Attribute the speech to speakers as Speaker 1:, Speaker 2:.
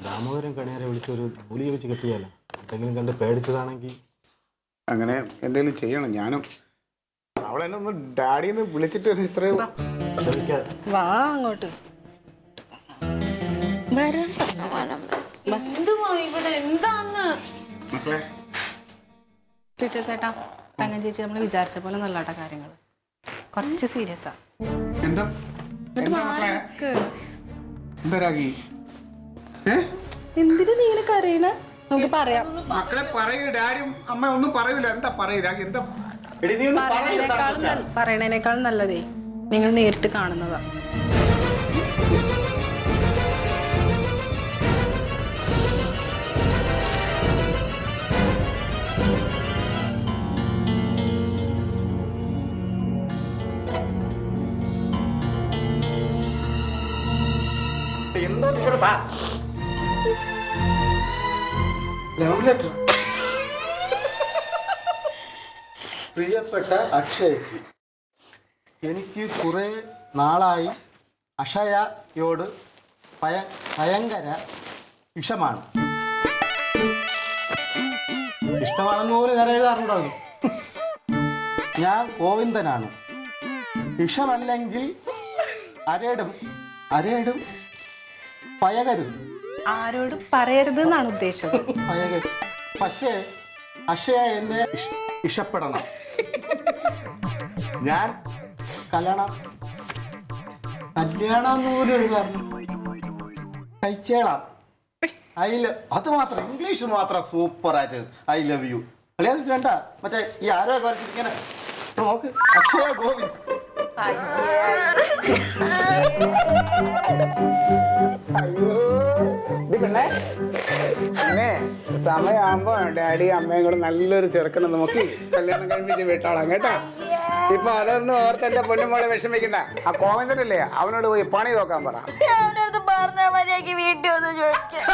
Speaker 1: ദാമോദരൻ കണിയാരെ വിളിച്ചൊരു ഗുളിക വെച്ച് കെട്ടിയാലോ? എന്തെങ്കിലും കണ്ട് പേടിച്ചതാണെങ്കിൽ
Speaker 2: അങ്ങനെ എന്തെങ്കിലും ചെയ്യണം. ഞാനും അവളെന്നെ ഒന്ന് ഡാഡിന്ന് വിളിച്ചിട്ട് ഇത്രയും
Speaker 3: വാ അങ്ങോട്ട്. ചേട്ടാ തങ്കം ചേച്ചി നമ്മൾ വിചാരിച്ച പോലെ നല്ലാട്ട കാര്യങ്ങൾ കുറച്ച് സീരിയസാ.
Speaker 2: എന്താ
Speaker 3: എന്തിനു നീ ഇങ്ങനെ കരയണ? നമുക്ക് പറയാം.
Speaker 2: മക്കളെ പറയൂ, ഡാഡിയും അമ്മ ഒന്നും പറയൂല. എന്താ പറയൂ എന്താ
Speaker 3: പറയണേനേക്കാളും നല്ലതേ നിങ്ങൾ നേരിട്ട് കാണുന്നതാ.
Speaker 1: എന്തോ ലവ് ലെറ്റർ. പ്രിയപ്പെട്ട അക്ഷയ്ക്ക്, എനിക്ക് കുറേ നാളായി അക്ഷയയോട് ഭയങ്കര ഇഷ്ടമാണ്. ഇഷ്ടമാണെന്ന് പോലും ഞാൻ എഴുതാറുണ്ടാകും. ഞാൻ ഗോവിന്ദനാണ്. ഇഷ്ടമല്ലെങ്കിൽ അരേടും പയകരുത്.
Speaker 3: ആരോടും പറയരുത് എന്നാണ് ഉദ്ദേശിച്ചത്.
Speaker 1: പക്ഷേ അക്ഷയ എന്നെ ഇഷ്ടപ്പെടണം. ഞാൻ കല്യാണം പോലും എഴുതാറുണ്ട്. കഴിച്ചേളാം. അത് മാത്രം ഇംഗ്ലീഷ് മാത്രം സൂപ്പറായിട്ട് ഐ ലവ് യു. അല്ലെ അത് വേണ്ട. മറ്റേ ഈ ആരോഗ്യ വരച്ചിരിങ്ങനെ നോക്ക്. അക്ഷയ ഗോവിന്ദ്.
Speaker 2: പിന്നെ സമയമാകുമ്പോ ഡാഡി അമ്മയും കൂടെ നല്ലൊരു ചെറുക്കനെ നോക്കി കല്യാണം കഴിപ്പിച്ച് വീട്ടാളാം കേട്ടാ. ഇപ്പൊ അതൊന്നും ഓർത്ത് എന്റെ പൊന്നുമോളെ വിഷമിക്കണ്ട. ആ കോവിന്ദനല്ലേ, അവനോട് പോയി പണി നോക്കാൻ പറ.
Speaker 4: പറഞ്ഞ മര്യാദക്ക് വീട്ടിൽ വന്ന് ചോദിക്കാം.